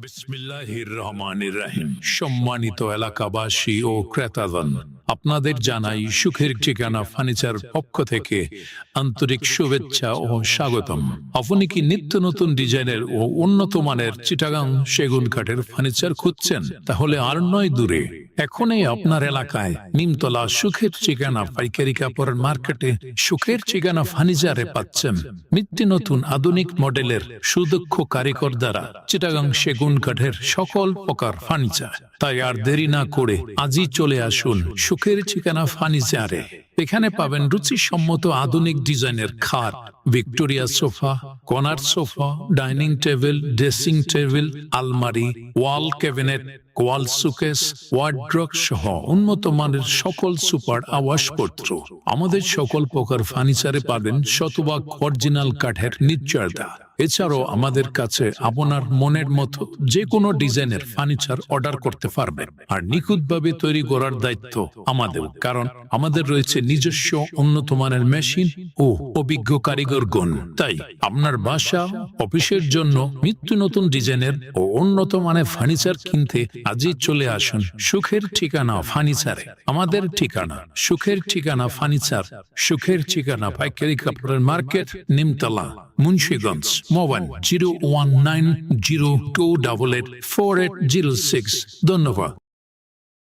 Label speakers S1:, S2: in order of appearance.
S1: বিসমিল্লাহির রহমানির রহিম। সম্মানিত এলাকাবাসী ও ক্রেতাগণ, আপনাদের জানাই সুখের ঠিকানা ফার্নিচার পক্ষ থেকে আন্তরিক শুভেচ্ছা ও স্বাগতম। আপনি কি নিত্য নতুন ডিজাইনের ও উন্নত মানের চিটাগাং সেগুন কাঠের ফার্নিচার খুঁজছেন? তাহলে আর নয় দূরে, এখনই আপনার এলাকায় নিমতলা সুখের ঠিকানা পাইকারি কাপড়ের মার্কেটে সুখের ঠিকানা ফার্নিচারে পাচ্ছেন নিত্য নতুন আধুনিক মডেলের সুদক্ষ কারিগর দ্বারা চিটাগাং সেগুন কাঠের সকল প্রকার ফার্নিচার। তাই আর দেরি না করে আজই চলে আসুন সুখের ঠিকানা ফার্নিচারে। এখানে পাবেন রুচিসম্মত আধুনিক ডিজাইনের খাট, Victoria sofa, corner sofa, dining table, dressing table, আলমারি, ওয়াল ক্যাবিনেট, ওয়াল সুকেস, ওয়ার্ড্রপ সহ উন্নত মানের সকল সুপার আবাসপত্র। আমাদের সকল প্রকার ফার্নিচারে পাবেন শতভাগ অরিজিনাল কাঠের নিশ্চয়তা। এছাড়াও আমাদের কাছে আপনার মনের মতো যে কোনো ডিজাইনের ফার্নিচার অর্ডার করতে পারবেন, আর নিখুঁতভাবে তৈরি করার দায়িত্ব আমাদের, কারণ আমাদের রয়েছে নিজস্ব উন্নত মানের মেশিন ও অভিজ্ঞ কারিগরগণ। তাই আপনার বাসা অফিসের জন্য নিত্য নতুন ডিজাইনের ও উন্নত মানের ফার্নিচার কিনতে আজই চলে আসুন সুখের ঠিকানা ফার্নিচারে। আমাদের ঠিকানা সুখের ঠিকানা ফার্নিচার, সুখের ঠিকানা পাইকারি কাপড়ের মার্কেট, নিমতলা, মুন্সিগঞ্জ। মোবাইল 019028848006। ধন্যবাদ।